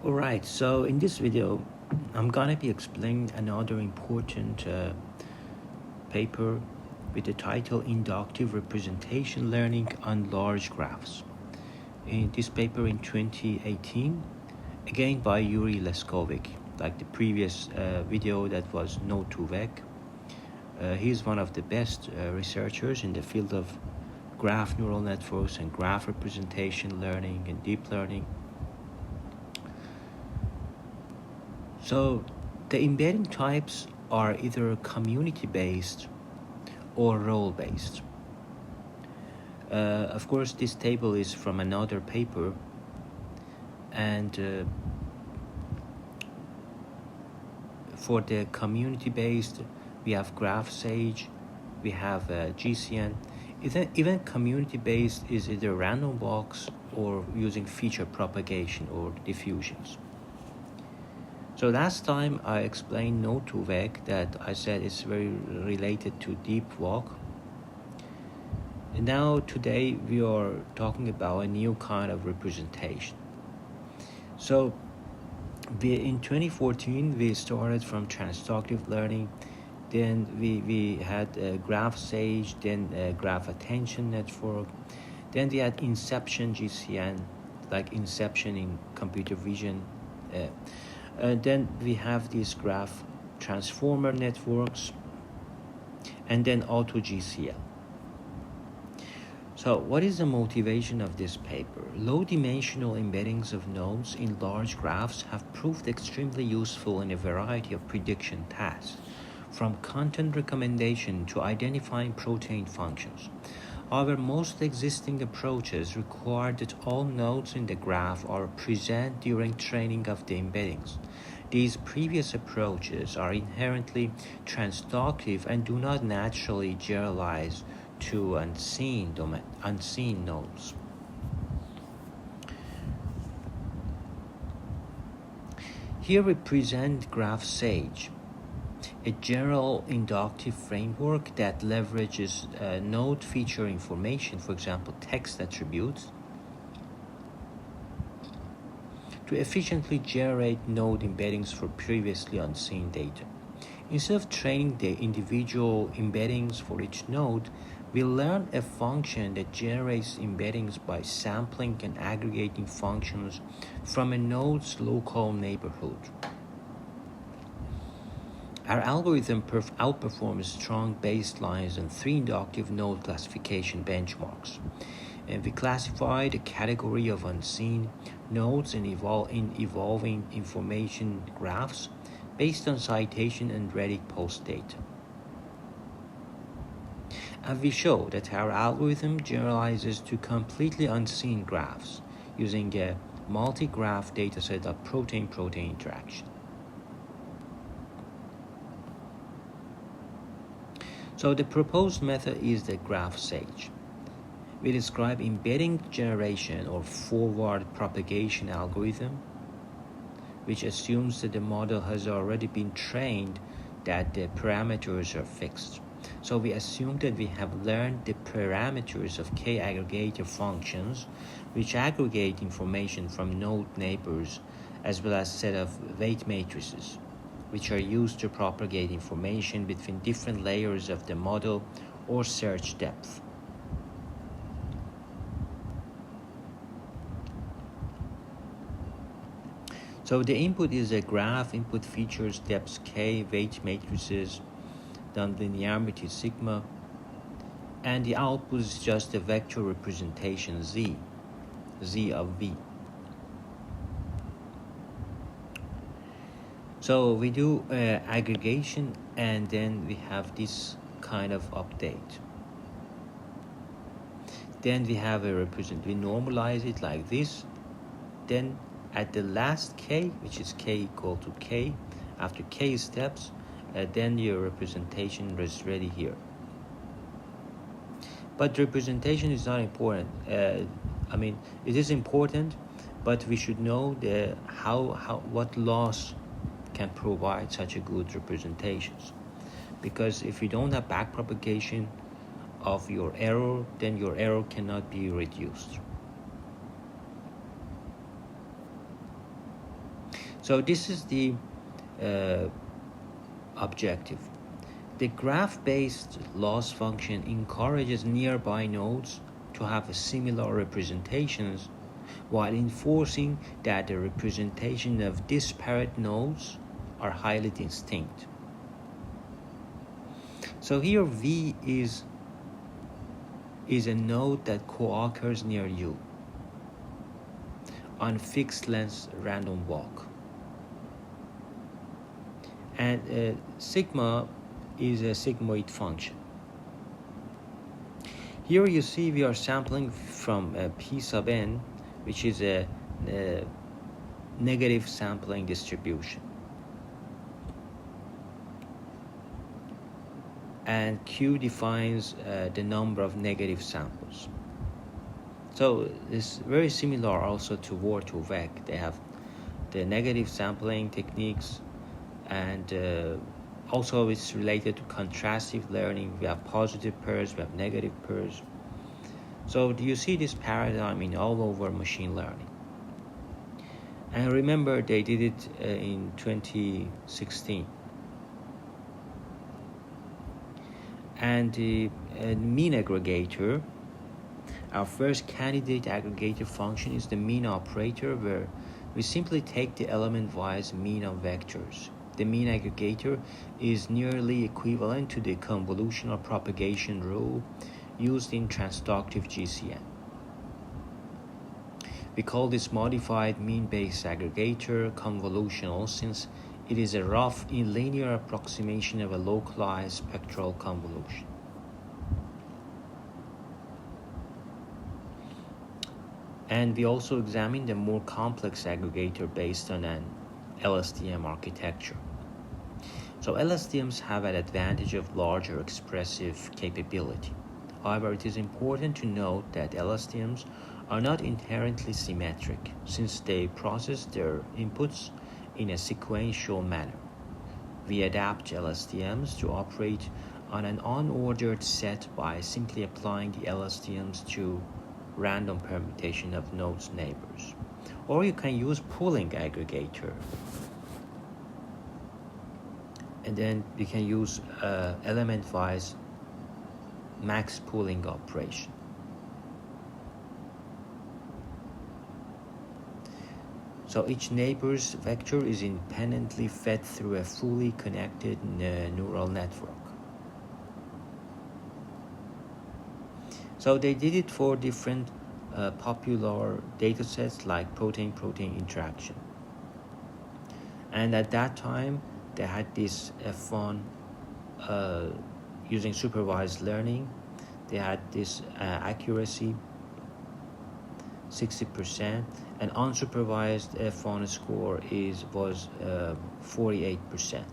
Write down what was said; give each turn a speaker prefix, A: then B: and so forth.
A: Alright, so in this video, I'm gonna be explaining another important paper with the title Inductive Representation Learning on Large Graphs. In this paper in 2018, again by Yuri Leskovic, like the previous video that was No Tuvek. He's one of the best researchers in the field of graph neural networks and graph representation learning and deep learning. So the embedding types are either community-based or role-based. Of course, this table is from another paper, and for the community-based, we have GraphSage, we have GCN. Even community-based is either random walks or using feature propagation or diffusions. So last time I explained No Tuvek, that I said it's very related to deep walk. And now today we are talking about a new kind of representation. So in 2014 we started from transductive learning, then we had GraphSage, then Graph Attention Network, then we had Inception GCN, like Inception in computer vision. Then we have these graph transformer networks, and then AutoGCL. So what is the motivation of this paper? Low-dimensional embeddings of nodes in large graphs have proved extremely useful in a variety of prediction tasks, from content recommendation to identifying protein functions. However, most existing approaches require that all nodes in the graph are present during training of the embeddings. These previous approaches are inherently transductive and do not naturally generalize to unseen nodes. Here we present GraphSage, a general inductive framework that leverages node feature information, for example, text attributes, to efficiently generate node embeddings for previously unseen data. Instead of training the individual embeddings for each node, we learn a function that generates embeddings by sampling and aggregating functions from a node's local neighborhood. Our algorithm outperforms strong baselines and 3 inductive node classification benchmarks. And we classified a category of unseen nodes in evolving information graphs based on citation and Reddit post data. And we show that our algorithm generalizes to completely unseen graphs using a multi-graph dataset of protein-protein interaction. So the proposed method is the GraphSage. We describe embedding generation or forward propagation algorithm, which assumes that the model has already been trained, that the parameters are fixed. So we assume that we have learned the parameters of k-aggregator functions, which aggregate information from node neighbors, as well as a set of weight matrices, which are used to propagate information between different layers of the model or search depth. So the input is a graph. Input features depths k, weight matrices, then linearity sigma, and the output is just a vector representation z of v. So we do aggregation, and then we have this kind of update. Then we have we normalize it like this. Then at the last k, which is k equal to k, after k steps, then your representation is ready here. But representation is not important. It is important, but we should know what laws can provide such a good representations. Because if you don't have backpropagation of your error, then your error cannot be reduced. So this is the uh, objective. The graph-based loss function encourages nearby nodes to have similar representations while enforcing that the representation of disparate nodes are highly distinct. So here V is a node that co-occurs near U on fixed length random walk. And sigma is a sigmoid function. Here you see we are sampling from P sub n, which is a negative sampling distribution. And Q defines the number of negative samples. So it's very similar also to Ward to VEC. They have the negative sampling techniques, and also it's related to contrastive learning. We have positive pairs, we have negative pairs. So do you see this paradigm in all over machine learning? And remember, they did it in 2016. And the mean aggregator, our first candidate aggregator function, is the mean operator, where we simply take the element-wise mean of vectors. The mean aggregator is nearly equivalent to the convolutional propagation rule used in transductive GCN. We call this modified mean-based aggregator convolutional, since it is a rough linear approximation of a localized spectral convolution. And we also examined a more complex aggregator based on an LSTM architecture. So LSTMs have an advantage of larger expressive capability. However, it is important to note that LSTMs are not inherently symmetric, since they process their inputs in a sequential manner. We adapt LSTMs to operate on an unordered set by simply applying the LSTMs to random permutation of nodes neighbors. Or you can use pooling aggregator. And then we can use element-wise max pooling operation. So each neighbor's vector is independently fed through a fully connected neural network. So they did it for different popular datasets like protein-protein interaction. And at that time, they had this F1 using supervised learning. They had this accuracy 60%, and unsupervised F1 score was 48%.